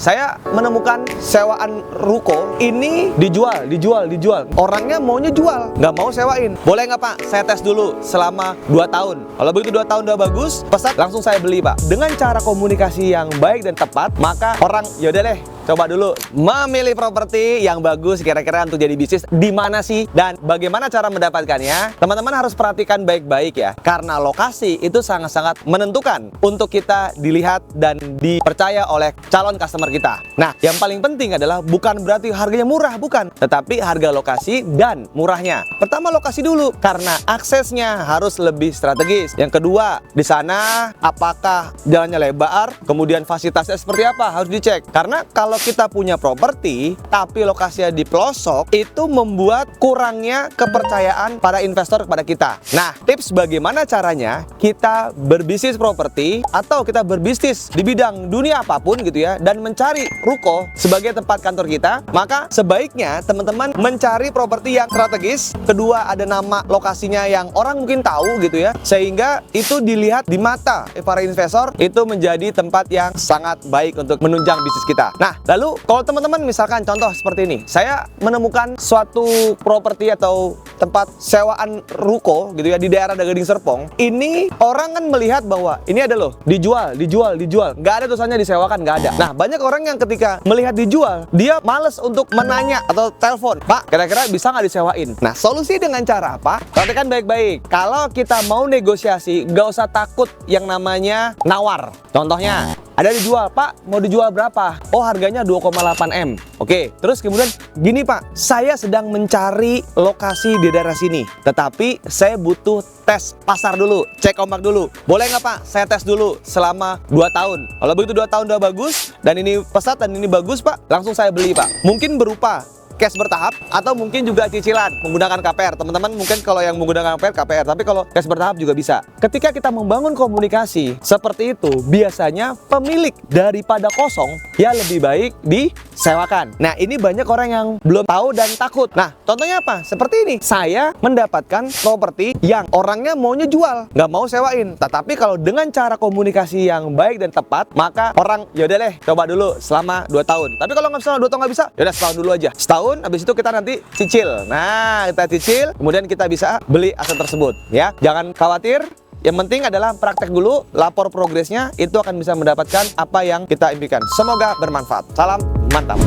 Saya menemukan sewaan ruko ini dijual. Orangnya maunya jual, nggak mau sewain. Boleh nggak Pak? Saya tes dulu selama 2 tahun. Kalau begitu 2 tahun udah bagus, pesan langsung saya beli Pak. Dengan cara komunikasi yang baik dan tepat, maka orang yaudah deh, coba dulu memilih properti yang bagus kira-kira untuk jadi bisnis di mana sih dan bagaimana cara mendapatkannya. Teman-teman harus perhatikan baik-baik ya, karena lokasi itu sangat-sangat menentukan untuk kita dilihat dan dipercaya oleh calon customer kita. Nah, yang paling penting adalah bukan berarti harganya murah, bukan, tetapi harga lokasi dan murahnya. Pertama, lokasi dulu karena aksesnya harus lebih strategis. Yang kedua, di sana apakah jalannya lebar, kemudian fasilitasnya seperti apa harus dicek. Karena kalau kita punya properti tapi lokasinya di pelosok, itu membuat kurangnya kepercayaan para investor kepada kita. Nah, tips bagaimana caranya kita berbisnis properti atau kita berbisnis di bidang dunia apapun gitu ya, dan mencari ruko sebagai tempat kantor kita, maka sebaiknya teman-teman mencari properti yang strategis. Kedua, ada nama lokasinya yang orang mungkin tahu gitu ya, sehingga itu dilihat di mata para investor, itu menjadi tempat yang sangat baik untuk menunjang bisnis kita. Nah, lalu kalau teman-teman misalkan contoh seperti ini, saya menemukan suatu properti atau tempat sewaan ruko gitu ya di daerah Gading Serpong. Ini orang kan melihat bahwa ini ada loh, dijual. Nggak ada tulisannya disewakan, nggak ada. Nah, banyak orang yang ketika melihat dijual, dia males untuk menanya atau telepon, Pak, kira-kira bisa nggak disewain? Nah, solusi dengan cara apa? Perhatikan baik-baik. Kalau kita mau negosiasi, nggak usah takut yang namanya nawar. Contohnya, ada dijual, Pak, mau dijual berapa? Oh, harganya 2,8 M. Oke, terus kemudian gini Pak, saya sedang mencari lokasi di daerah sini, tetapi saya butuh tes pasar dulu, cek ombak dulu. Boleh nggak Pak? Saya tes dulu selama 2 tahun. Kalau begitu 2 tahun udah bagus, dan ini pesat dan ini bagus Pak, langsung saya beli Pak. Mungkin berupa cash bertahap atau mungkin juga cicilan menggunakan KPR. Teman-teman mungkin kalau yang menggunakan KPR, tapi kalau cash bertahap juga bisa. Ketika kita membangun komunikasi seperti itu, biasanya pemilik daripada kosong ya lebih baik disewakan. Nah, ini banyak orang yang belum tahu dan takut. Nah, contohnya apa? Seperti ini. Saya mendapatkan properti yang orangnya maunya jual, nggak mau sewain. Tetapi kalau dengan cara komunikasi yang baik dan tepat, maka orang yaudah deh, coba dulu selama 2 tahun. Tapi kalau nggak bisa 2 tahun nggak bisa, yaudah setahun dulu aja. Setahun, habis itu kita nanti cicil. Nah, kita cicil, kemudian kita bisa beli aset tersebut ya. Jangan khawatir. Yang penting adalah praktek dulu, lapor progresnya, itu akan bisa mendapatkan apa yang kita impikan. Semoga bermanfaat. Salam mantap.